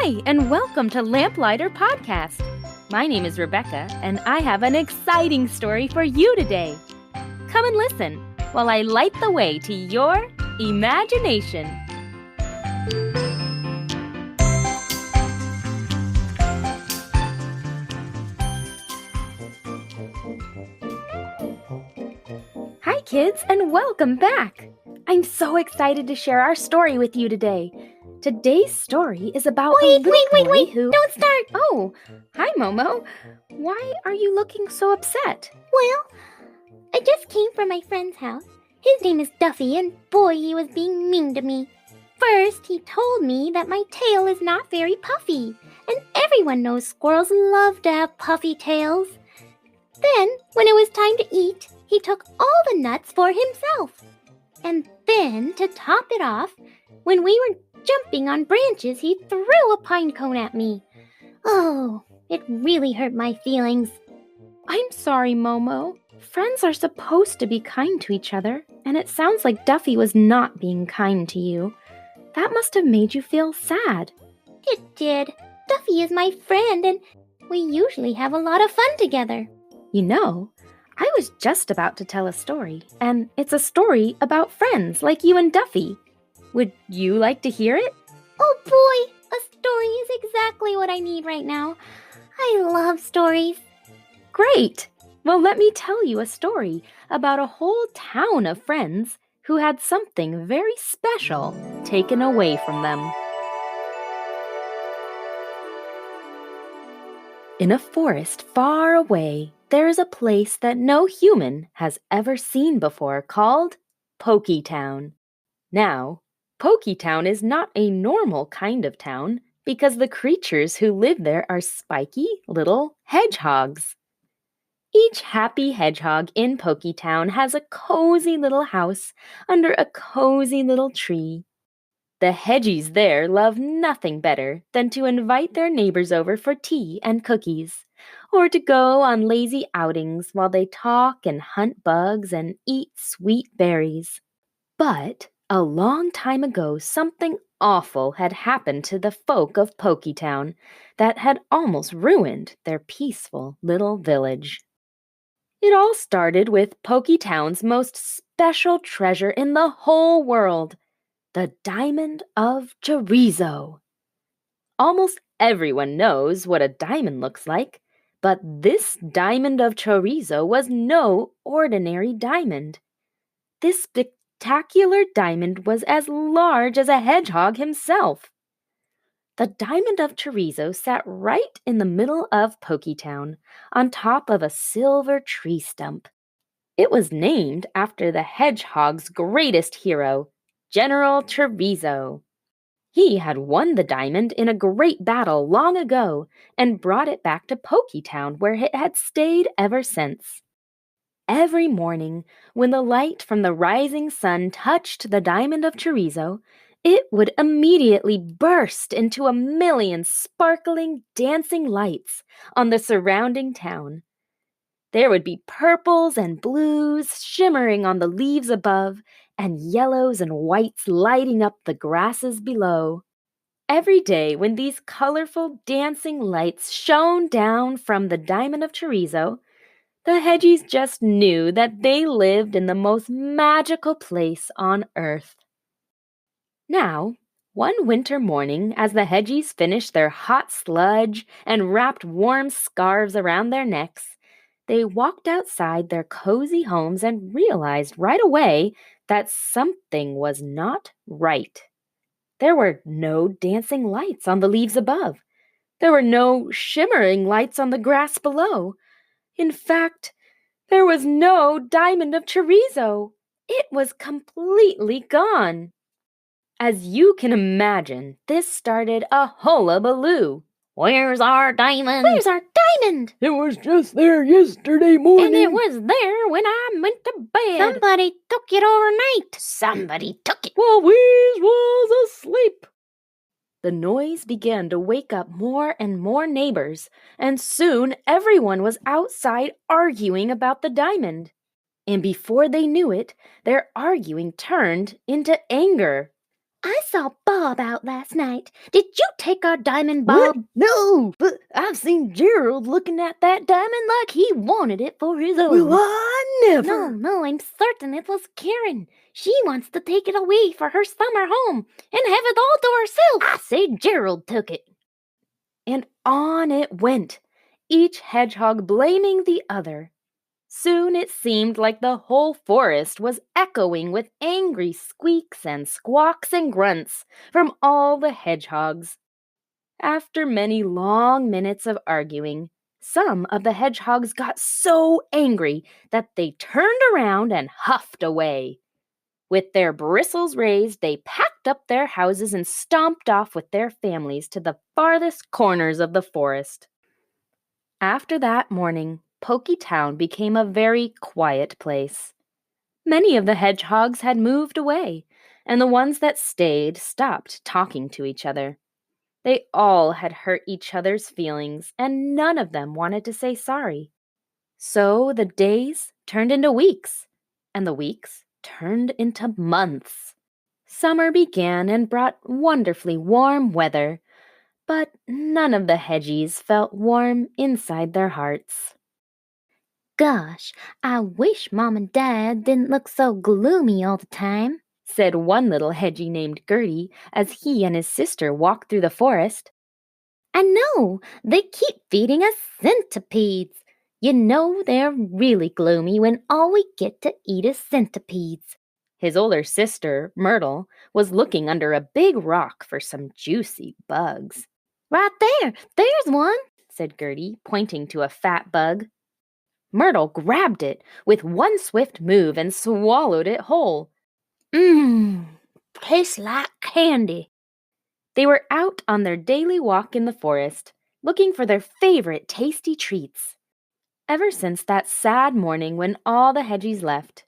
Hi, and welcome to Lamplighter Podcast. My name is Rebecca, and I have an exciting story for you today. Come and listen while I light the way to your imagination. Hi, kids, and welcome back. I'm so excited to share our story with you today. Today's story is about a little boy who... Don't start! Oh, hi, Momo. Why are you looking so upset? Well, I just came from my friend's house. His name is Duffy, and boy, he was being mean to me. First, he told me that my tail is not very puffy, and everyone knows squirrels love to have puffy tails. Then, when it was time to eat, he took all the nuts for himself. And then, to top it off, when we were jumping on branches, he threw a pine cone at me. Oh, it really hurt my feelings. I'm sorry, Momo. Friends are supposed to be kind to each other, and it sounds like Duffy was not being kind to you. That must have made you feel sad. It did. Duffy is my friend, and we usually have a lot of fun together. You know, I was just about to tell a story, and it's a story about friends like you and Duffy. Would you like to hear it? Oh boy, a story is exactly what I need right now. I love stories. Great! Well, let me tell you a story about a whole town of friends who had something very special taken away from them. In a forest far away, there is a place that no human has ever seen before called Pokey Town. Now, Pokey Town is not a normal kind of town because the creatures who live there are spiky little hedgehogs. Each happy hedgehog in Pokey Town has a cozy little house under a cozy little tree. The hedgies there love nothing better than to invite their neighbors over for tea and cookies, or to go on lazy outings while they talk and hunt bugs and eat sweet berries. But a long time ago, something awful had happened to the folk of Pokey Town that had almost ruined their peaceful little village. It all started with Pokey Town's most special treasure in the whole world, the Diamond of Chorizo. Almost everyone knows what a diamond looks like, but this Diamond of Chorizo was no ordinary diamond. This spectacular diamond was as large as a hedgehog himself. The Diamond of Chorizo sat right in the middle of Pokey Town, on top of a silver tree stump. It was named after the hedgehog's greatest hero, General Chorizo. He had won the diamond in a great battle long ago and brought it back to Pokey Town, where it had stayed ever since. Every morning, when the light from the rising sun touched the Diamond of Chorizo, it would immediately burst into a million sparkling, dancing lights on the surrounding town. There would be purples and blues shimmering on the leaves above, and yellows and whites lighting up the grasses below. Every day when these colorful dancing lights shone down from the Diamond of Chorizo, the hedgies just knew that they lived in the most magical place on earth. Now, one winter morning, as the hedgies finished their hot sludge and wrapped warm scarves around their necks, they walked outside their cozy homes and realized right away that something was not right. There were no dancing lights on the leaves above. There were no shimmering lights on the grass below. In fact, there was no Diamond of Chorizo. It was completely gone. As you can imagine, this started a hullabaloo. Where's our diamond? Where's our diamond? It was just there yesterday morning. And it was there when I went to bed. Somebody took it overnight. Somebody took it while we was asleep. The noise began to wake up more and more neighbors, and soon everyone was outside arguing about the diamond. And before they knew it, their arguing turned into anger. I saw Bob out last night. Did you take our diamond, What? Bob? No, but I've seen Gerald looking at that diamond like he wanted it for his own. Well, I never. No, I'm certain it was Karen. She wants to take it away for her summer home and have it all to herself. I say Gerald took it. And on it went, each hedgehog blaming the other. Soon it seemed like the whole forest was echoing with angry squeaks and squawks and grunts from all the hedgehogs. After many long minutes of arguing, some of the hedgehogs got so angry that they turned around and huffed away. With their bristles raised, they packed up their houses and stomped off with their families to the farthest corners of the forest. After that morning, Pokey Town became a very quiet place. Many of the hedgehogs had moved away, and the ones that stayed stopped talking to each other. They all had hurt each other's feelings, and none of them wanted to say sorry. So the days turned into weeks, and the weeks turned into months. Summer began and brought wonderfully warm weather, but none of the hedgies felt warm inside their hearts. Gosh, I wish Mom and Dad didn't look so gloomy all the time, said one little hedgie named Gertie as he and his sister walked through the forest. I know, they keep feeding us centipedes. You know they're really gloomy when all we get to eat is centipedes. His older sister, Myrtle, was looking under a big rock for some juicy bugs. Right there's one, said Gertie, pointing to a fat bug. Myrtle grabbed it with one swift move and swallowed it whole. Tastes like candy. They were out on their daily walk in the forest, looking for their favorite tasty treats. Ever since that sad morning when all the hedgies left,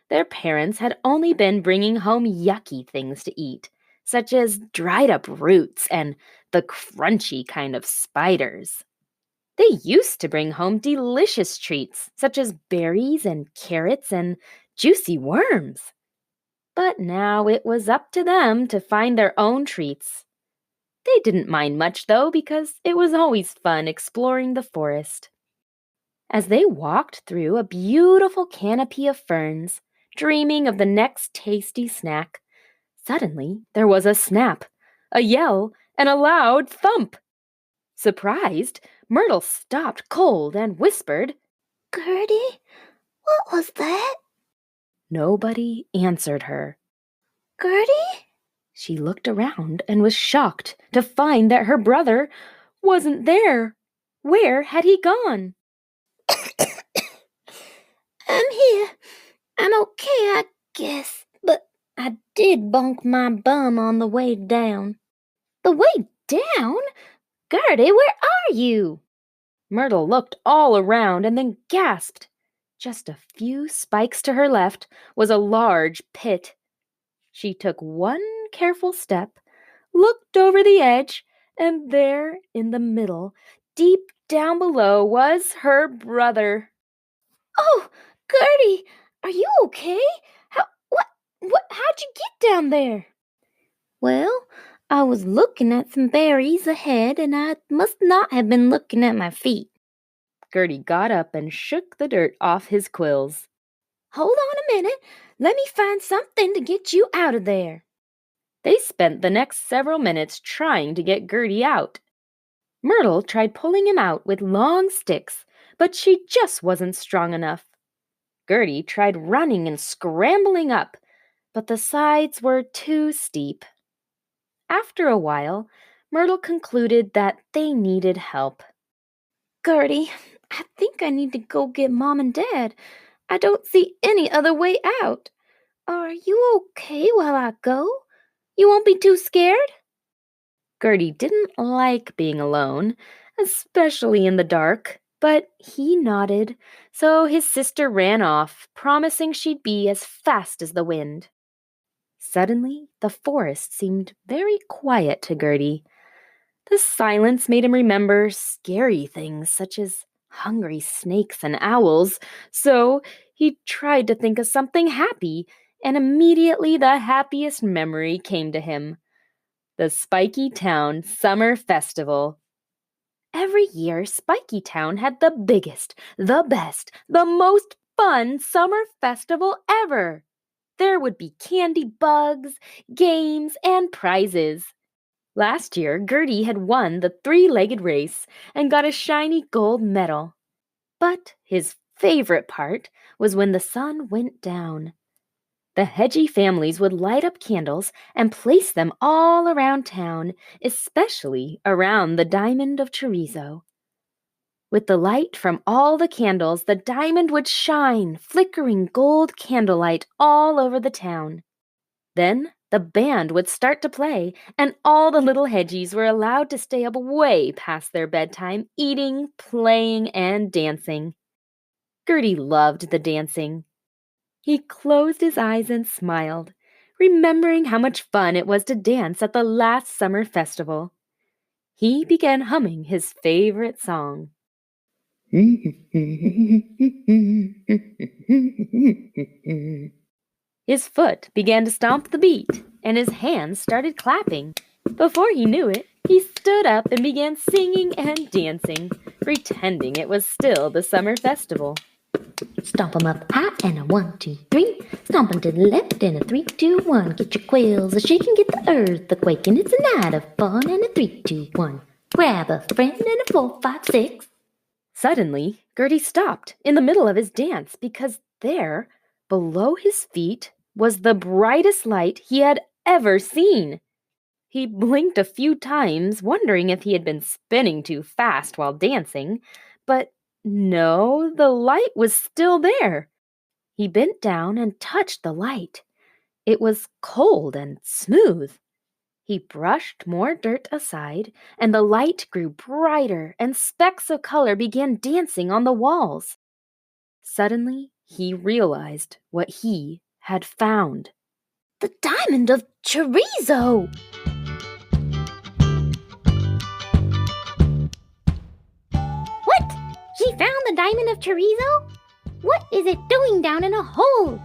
their parents had only been bringing home yucky things to eat, such as dried up roots and the crunchy kind of spiders. They used to bring home delicious treats, such as berries and carrots and juicy worms. But now it was up to them to find their own treats. They didn't mind much, though, because it was always fun exploring the forest. As they walked through a beautiful canopy of ferns, dreaming of the next tasty snack, suddenly there was a snap, a yell, and a loud thump. Surprised, Myrtle stopped cold and whispered, Gertie, what was that? Nobody answered her. Gertie? She looked around and was shocked to find that her brother wasn't there. Where had he gone? I'm here. I'm okay, I guess, but I did bonk my bum on the way down. The way down? Gertie, where are you? Myrtle looked all around and then gasped. Just a few spikes to her left was a large pit. She took one careful step, looked over the edge, and there in the middle, deep down below, was her brother. Oh, Gertie, are you okay? How'd you get down there? Well, I was looking at some berries ahead, and I must not have been looking at my feet. Gertie got up and shook the dirt off his quills. Hold on a minute. Let me find something to get you out of there. They spent the next several minutes trying to get Gertie out. Myrtle tried pulling him out with long sticks, but she just wasn't strong enough. Gertie tried running and scrambling up, but the sides were too steep. After a while, Myrtle concluded that they needed help. Gertie, I think I need to go get Mom and Dad. I don't see any other way out. Are you okay while I go? You won't be too scared? Gertie didn't like being alone, especially in the dark, but he nodded, so his sister ran off, promising she'd be as fast as the wind. Suddenly, the forest seemed very quiet to Gertie. The silence made him remember scary things such as hungry snakes and owls, so he tried to think of something happy and immediately the happiest memory came to him: the Spiky Town Summer Festival. Every year, Spiky Town had the biggest, the best, the most fun summer festival ever. There would be candy bugs, games, and prizes. Last year, Gertie had won the three-legged race and got a shiny gold medal. But his favorite part was when the sun went down. The hedgie families would light up candles and place them all around town, especially around the Diamond of Chorizo. With the light from all the candles, the diamond would shine, flickering gold candlelight all over the town. Then the band would start to play, and all the little hedgies were allowed to stay up way past their bedtime, eating, playing, and dancing. Gertie loved the dancing. He closed his eyes and smiled, remembering how much fun it was to dance at the last summer festival. He began humming his favorite song. His foot began to stomp the beat, and his hands started clapping. Before he knew it, he stood up and began singing and dancing, pretending it was still the summer festival. Stomp 'em up high and a 1, 2, 3. Stomp 'em to the left and a 3, 2, 1. Get your quills a shaking, get the earth a quaking. It's a night of fun and a 3, 2, 1. Grab a friend and a 4, 5, 6. Suddenly, Gertie stopped in the middle of his dance because there, below his feet, was the brightest light he had ever seen. He blinked a few times, wondering if he had been spinning too fast while dancing, but no, the light was still there. He bent down and touched the light. It was cold and smooth. He brushed more dirt aside, and the light grew brighter, and specks of color began dancing on the walls. Suddenly, he realized what he had found. The Diamond of Chorizo! What? She found the Diamond of Chorizo? What is it doing down in a hole?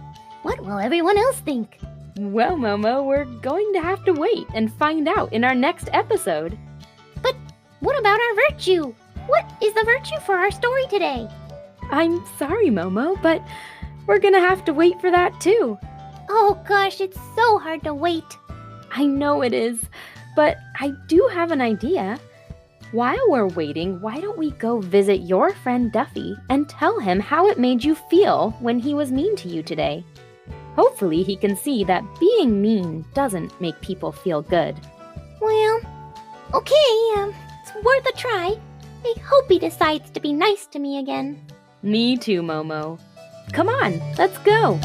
What will everyone else think? Well, Momo, we're going to have to wait and find out in our next episode. But what about our virtue? What is the virtue for our story today? I'm sorry, Momo, but we're going to have to wait for that too. Oh gosh, it's so hard to wait. I know it is, but I do have an idea. While we're waiting, why don't we go visit your friend Duffy and tell him how it made you feel when he was mean to you today? Hopefully he can see that being mean doesn't make people feel good. Well, okay, it's worth a try. I hope he decides to be nice to me again. Me too, Momo. Come on, let's go.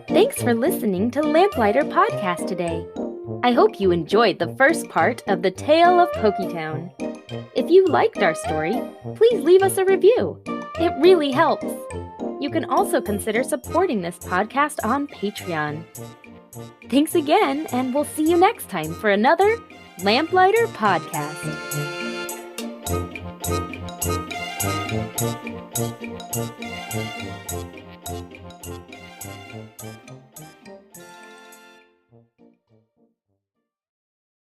Thanks for listening to Lamplighter Podcast today. I hope you enjoyed the first part of the Tale of Pokey Town. If you liked our story, please leave us a review. It really helps. You can also consider supporting this podcast on Patreon. Thanks again, and we'll see you next time for another Lamplighter Podcast.